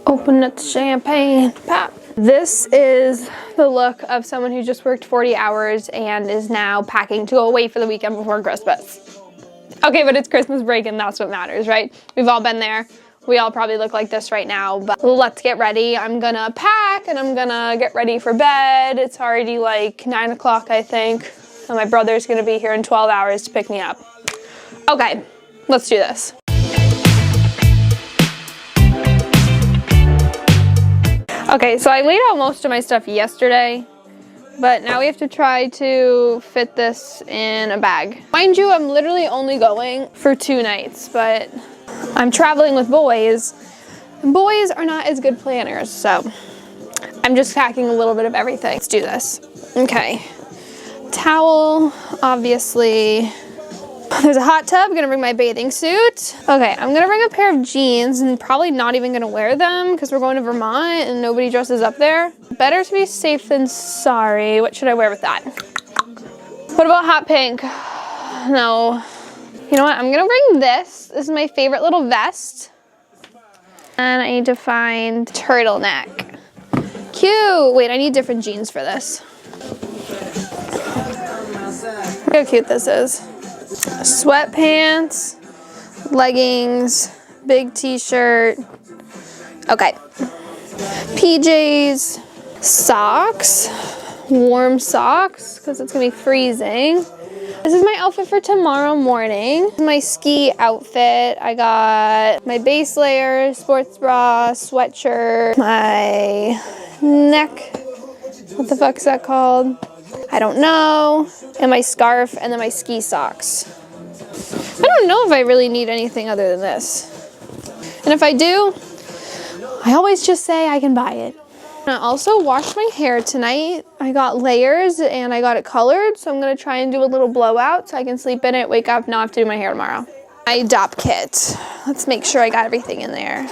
Open up the champagne, pop. This is the look of someone who just worked 40 hours and is now packing to go away for the weekend before Christmas. Okay, but it's Christmas break and that's what matters, right? We've all been there. We all probably look like this right now, but let's get ready. I'm gonna pack and I'm gonna get ready for bed. It's already like 9 o'clock, I think. And my brother's gonna be here in 12 hours to pick me up. Okay, let's do this. Okay, so I laid out most of my stuff yesterday, but now we have to try to fit this in a bag. Mind you, I'm literally only going for 2 nights, but I'm traveling with boys, and boys are not as good planners, so I'm just packing a little bit of everything. Let's do this. Okay, towel, obviously. There's a hot tub. I'm gonna bring my bathing suit. Okay, I'm gonna bring a pair of jeans and probably not even gonna wear them because we're going to Vermont and nobody dresses up there. Better to be safe than sorry. What should I wear with that? What about hot pink? No. You know what? I'm gonna bring this. This is my favorite little vest. And I need to find turtleneck. Cute. Wait, I need different jeans for this. Look how cute this is. Sweatpants, leggings, big t-shirt. Okay. PJs, socks, warm socks because it's gonna be freezing. This is my outfit for tomorrow morning. My ski outfit. I got my base layer, sports bra, sweatshirt, my neck. What the fuck is that called? I don't know. And my scarf, and then my ski socks. I don't know if I really need anything other than this. And if I do, I always just say I can buy it. I also washed my hair tonight. I got layers and I got it colored, so I'm gonna try and do a little blowout so I can sleep in it, wake up, not have to do my hair tomorrow. My DOP kit. Let's make sure I got everything in there.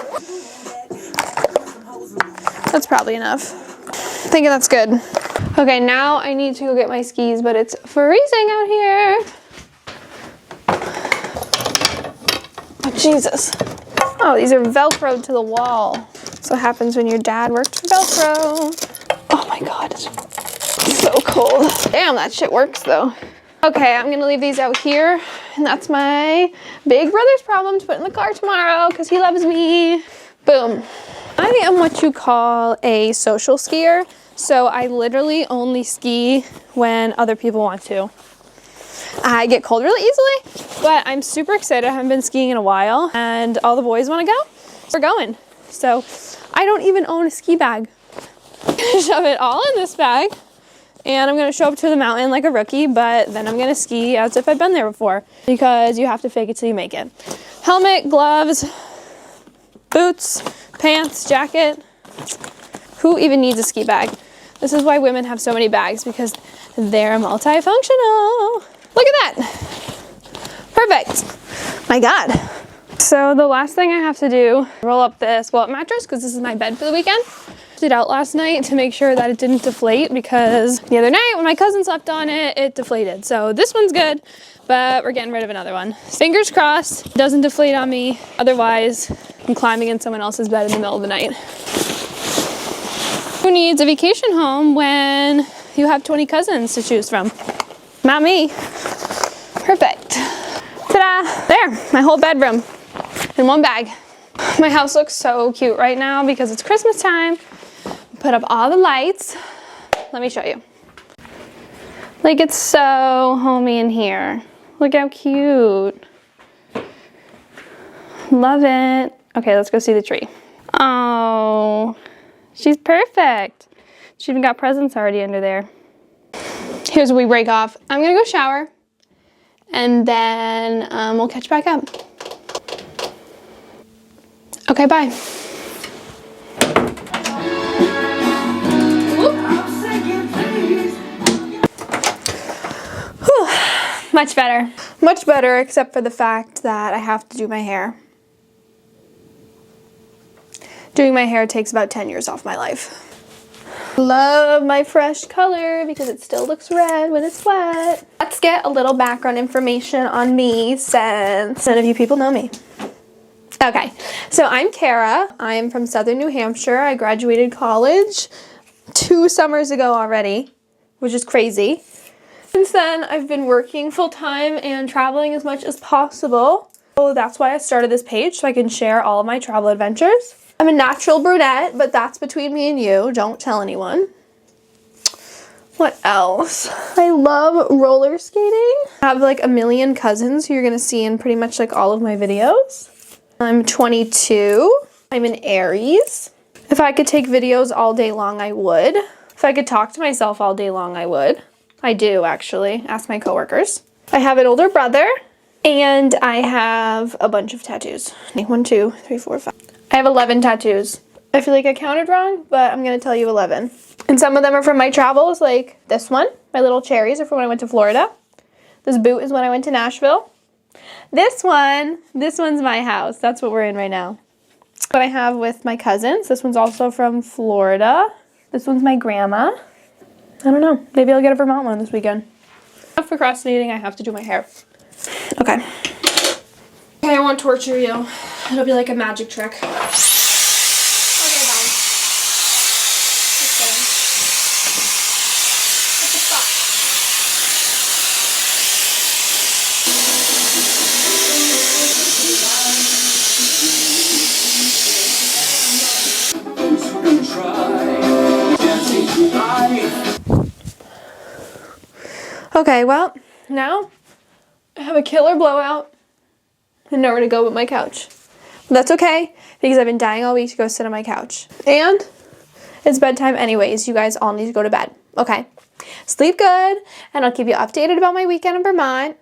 That's probably enough. I think that's good. Okay, now I need to go get my skis, but it's freezing out here. Oh, Jesus. Oh, these are Velcroed to the wall. That's what happens when your dad worked for Velcro. Oh my God, it's so cold. Damn, that shit works though. Okay, I'm gonna leave these out here, and that's my big brother's problem to put in the car tomorrow because he loves me. Boom. I am what you call a social skier. So I literally only ski when other people want to. I get cold really easily, but I'm super excited. I haven't been skiing in a while and all the boys want to go. So we're going. So I don't even own a ski bag. I'm gonna shove it all in this bag and I'm gonna show up to the mountain like a rookie, but then I'm gonna ski as if I've been there before because you have to fake it till you make it. Helmet, gloves, boots, pants, jacket. Who even needs a ski bag? This is why women have so many bags, because they're multifunctional. Look at that. Perfect. My God. So the last thing I have to do, roll up this mattress, because this is my bed for the weekend. It out last night to make sure that it didn't deflate, because the other night when my cousin slept on it, it deflated. So this one's good, but we're getting rid of another one. Fingers crossed, it doesn't deflate on me. Otherwise, I'm climbing in someone else's bed in the middle of the night. Who needs a vacation home when you have 20 cousins to choose from? Not me. Perfect. Ta-da! There, my whole bedroom in one bag. My house looks so cute right now because it's Christmas time. Put up all the lights. Let me show you. Like, it's so homey in here. Look how cute. Love it. Okay, let's go see the tree. Oh. She's perfect. She even got presents already under there. Here's what we break off. I'm gonna go shower and then we'll catch back up. Okay, bye. Whew. Much better. Much better, except for the fact that I have to do my hair. Doing my hair takes about 10 years off my life. Love my fresh color because it still looks red when it's wet. Let's get a little background information on me since none of you people know me. Okay, so I'm Kara. I'm from Southern New Hampshire. I graduated college 2 summers ago already, which is crazy. Since then, I've been working full-time and traveling as much as possible. So that's why I started this page, so I can share all of my travel adventures. I'm a natural brunette, but that's between me and you. Don't tell anyone. What else? I love roller skating. I have like a million cousins who you're gonna see in pretty much like all of my videos. I'm 22. I'm an Aries. If I could take videos all day long, I would. If I could talk to myself all day long, I would. I do, actually. Ask my coworkers. I have an older brother, and I have a bunch of tattoos. 1, 2, 3, 4, 5. I have 11 tattoos. I feel like I counted wrong, but I'm gonna tell you 11. And some of them are from my travels, like this one. My little cherries are from when I went to Florida. This boot is when I went to Nashville. This one's my house. That's what we're in right now. What I have with my cousins. This one's also from Florida. This one's my grandma. I don't know. Maybe I'll get a Vermont one this weekend. I'm procrastinating. I have to do my hair. Okay. Okay, I won't torture you. It'll be like a magic trick. Okay, bye. Just kidding. What the fuck? Okay, well, now I have a killer blowout and nowhere to go but my couch. But that's okay, because I've been dying all week to go sit on my couch. And it's bedtime anyways. You guys all need to go to bed. Okay? Sleep good, and I'll keep you updated about my weekend in Vermont.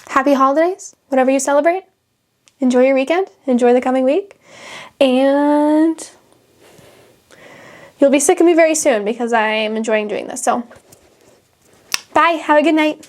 Happy holidays, whatever you celebrate. Enjoy your weekend. Enjoy the coming week. And you'll be sick of me very soon because I'm enjoying doing this. So, bye. Have a good night.